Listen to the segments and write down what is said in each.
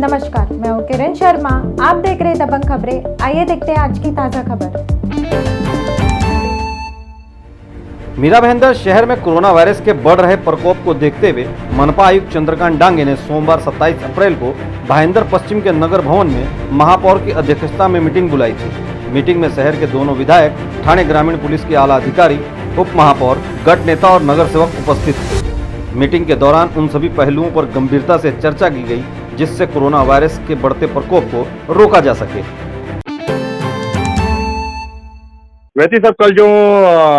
नमस्कार, मैं हूँ किरण शर्मा। आप देख रहे दबंग खबरें। आइए देखते हैं आज की ताज़ा खबर। मीरा भाईंदर शहर में कोरोना वायरस के बढ़ रहे प्रकोप को देखते हुए मनपा आयुक्त चंद्रकांत डांगे ने सोमवार 27 अप्रैल को भाईंदर पश्चिम के नगर भवन में महापौर की अध्यक्षता में मीटिंग बुलाई थी। मीटिंग में शहर के दोनों विधायक, थाने ग्रामीण पुलिस के आला अधिकारी, उप महापौर, गट नेता और नगर सेवक उपस्थित थे। मीटिंग के दौरान उन सभी पहलुओं पर गंभीरता से चर्चा की गई जिससे कोरोना वायरस के बढ़ते प्रकोप को रोका जा सके। वैसे सर कल जो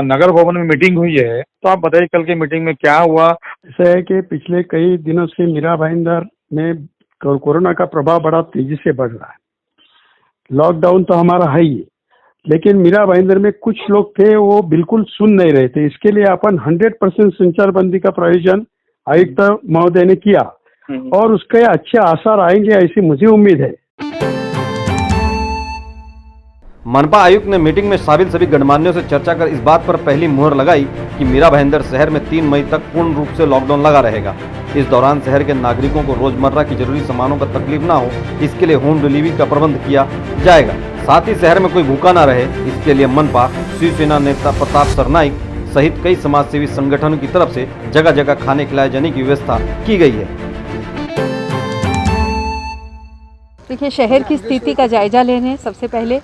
नगर भवन में मीटिंग हुई है, तो आप बताइए कल की मीटिंग में क्या हुआ। ऐसा है कि पिछले कई दिनों से मीरा भाईंदर में कोरोना का प्रभाव बड़ा तेजी से बढ़ रहा है। लॉकडाउन तो हमारा है ही, लेकिन मीरा भाईंदर में कुछ लोग थे वो बिल्कुल सुन नहीं रहे थे। इसके लिए अपन 100% संचारबंदी का प्रयोजन आयुक्त महोदय ने किया और उसके अच्छे आसार आएंगे ऐसी मुझे उम्मीद है। मनपा आयुक्त ने मीटिंग में शामिल सभी गणमान्यों से चर्चा कर इस बात पर पहली मुहर लगाई कि मीरा भाईंदर शहर में 3 मई तक पूर्ण रूप से लॉकडाउन लगा रहेगा। इस दौरान शहर के नागरिकों को रोजमर्रा की जरूरी सामानों का तकलीफ ना हो, इसके लिए होम डिलीवरी का प्रबंध किया जाएगा। साथ ही शहर में कोई भूखा ना रहे, इसके लिए मनपा, शिवसेना नेता प्रताप सरनाइक सहित कई समाजसेवी संगठनों की तरफ से जगह जगह खाने खिलाए जाने की व्यवस्था की गई है। देखिए, शहर की स्थिति का जायजा लेने सबसे पहले,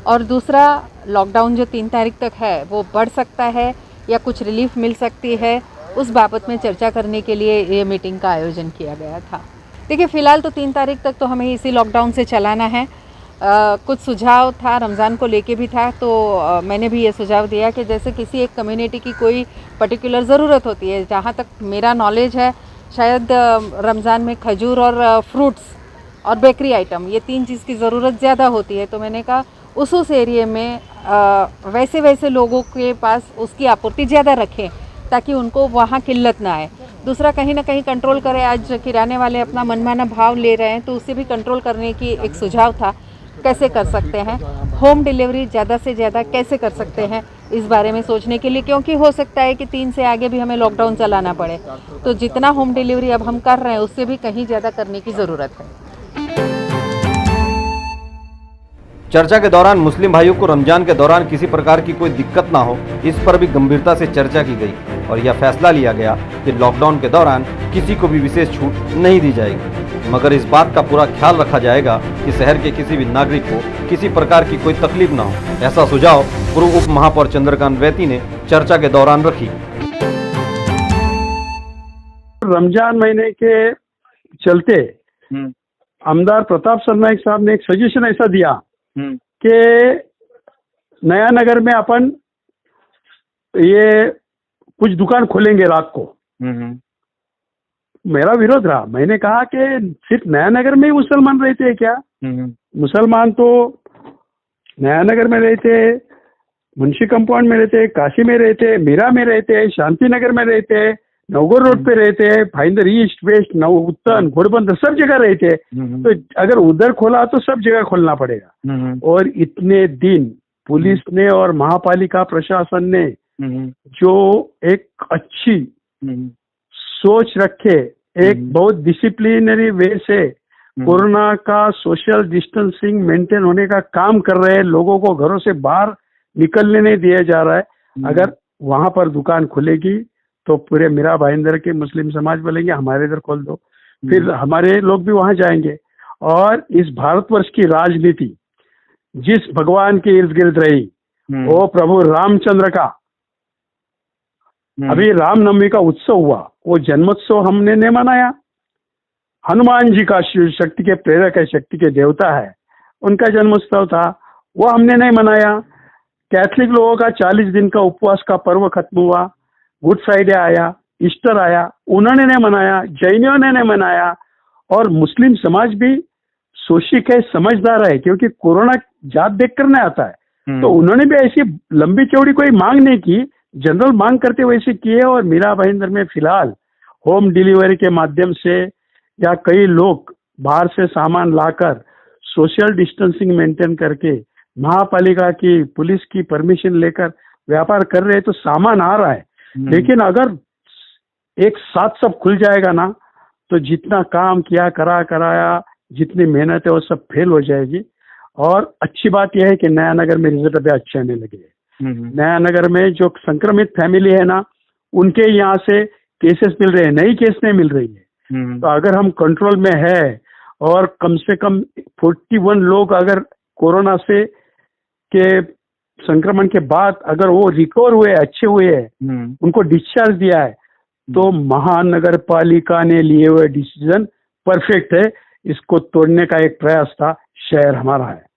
और दूसरा लॉकडाउन जो 3 तारीख तक है वो बढ़ सकता है या कुछ रिलीफ मिल सकती है, उस बाबत में चर्चा करने के लिए ये मीटिंग का आयोजन किया गया था। देखिए, फ़िलहाल तो 3 तारीख तक तो हमें इसी लॉकडाउन से चलाना है। कुछ सुझाव था, रमज़ान को लेके भी था, तो मैंने भी ये सुझाव दिया कि जैसे किसी एक कम्युनिटी की कोई पर्टिकुलर ज़रूरत होती है, जहाँ तक मेरा नॉलेज है शायद रमज़ान में खजूर और फ्रूट्स और बेकरी आइटम, ये 3 चीज़ की ज़रूरत ज़्यादा होती है। तो मैंने कहा उस एरिया में वैसे लोगों के पास उसकी आपूर्ति ज़्यादा रखें ताकि उनको वहाँ किल्लत ना आए। दूसरा, कहीं ना कहीं कंट्रोल करें। आज किराने वाले अपना मनमाना भाव ले रहे हैं, तो उससे भी कंट्रोल करने की एक सुझाव था। कैसे कर सकते हैं होम डिलीवरी ज़्यादा से ज़्यादा, कैसे कर सकते हैं इस बारे में सोचने के लिए, क्योंकि हो सकता है कि 3 से आगे भी हमें लॉकडाउन चलाना पड़े। तो जितना होम डिलीवरी अब हम कर रहे हैं उससे भी कहीं ज़्यादा करने की ज़रूरत है। चर्चा के दौरान मुस्लिम भाइयों को रमजान के दौरान किसी प्रकार की कोई दिक्कत ना हो, इस पर भी गंभीरता से चर्चा की गई और यह फैसला लिया गया कि लॉकडाउन के दौरान किसी को भी विशेष छूट नहीं दी जाएगी, मगर इस बात का पूरा ख्याल रखा जाएगा कि शहर के किसी भी नागरिक को किसी प्रकार की कोई तकलीफ ना हो। ऐसा सुझाव पूर्व उप महापौर चंद्रकांत वैती ने चर्चा के दौरान रखी। रमजान महीने के चलते आमदार प्रताप सरनाइक साहब ने एक सजेशन ऐसा दिया कि नया नगर में अपन ये कुछ दुकान खोलेंगे रात को। मेरा विरोध रहा। मैंने कहा कि सिर्फ नया नगर में ही मुसलमान रहते हैं क्या? मुसलमान तो नया नगर में रहते, मुंशी कंपाउंड में रहते, काशी में रहते, मीरा में रहते, शांति नगर में रहते, नवगढ़ रोड पे रहते हैं, भाईंदर ईस्ट वेस्ट, उत्तर, घोड़बंदर, सब जगह रहते हैं। तो अगर उधर खोला तो सब जगह खोलना पड़ेगा। और इतने दिन पुलिस ने और महापालिका प्रशासन ने जो एक अच्छी सोच रखे, एक बहुत डिसिप्लिनरी वे से कोरोना का सोशल डिस्टेंसिंग मेंटेन होने का काम कर रहे हैं, लोगों को घरों से बाहर निकलने नहीं दिया जा रहा है। अगर वहां पर दुकान खुलेगी तो पूरे मीरा भाईंदर के मुस्लिम समाज बोलेंगे हमारे इधर खोल दो, फिर हमारे लोग भी वहां जाएंगे। और इस भारतवर्ष की राजनीति जिस भगवान के इर्द गिर्द रही, वो प्रभु रामचंद्र का अभी रामनवमी का उत्सव हुआ, वो जन्मोत्सव हमने नहीं मनाया। हनुमान जी का शक्ति के प्रेरक है, शक्ति के देवता है, उनका जन्मोत्सव था, वो हमने नहीं मनाया। कैथलिक लोगों का 40 दिन का उपवास का पर्व खत्म हुआ, गुड फ्राइडे आया, ईस्टर आया, उन्होंने नहीं मनाया, जैनियों ने नहीं मनाया। और मुस्लिम समाज भी सोशिक है, समझदार है, क्योंकि कोरोना जात देख कर नहीं आता है। तो उन्होंने भी ऐसी लंबी चौड़ी कोई मांग नहीं की, जनरल मांग करते वैसे किए। और मीरा भाईंदर में फिलहाल होम डिलीवरी के माध्यम से या कई लोग बाहर से सामान लाकर सोशल डिस्टेंसिंग मेंटेन करके महापालिका की, पुलिस की परमिशन लेकर व्यापार कर रहे हैं, तो सामान आ रहा है। लेकिन अगर एक साथ सब खुल जाएगा ना, तो जितना काम किया कराया जितनी मेहनत है वो सब फेल हो जाएगी। और अच्छी बात यह है कि नया नगर में रिजल्ट अभी अच्छे आने लगे हैं। नया नगर में जो संक्रमित फैमिली है ना, उनके यहाँ से केसेस मिल रहे हैं, नई केस नहीं मिल रही है। तो अगर हम कंट्रोल में है और कम से कम 41 लोग अगर कोरोना से के संक्रमण के बाद अगर वो रिकवर हुए, अच्छे हुए हैं, उनको डिस्चार्ज दिया है, तो महानगर पालिका ने लिए हुए डिसीजन परफेक्ट है। इसको तोड़ने का एक प्रयास था, शहर हमारा है।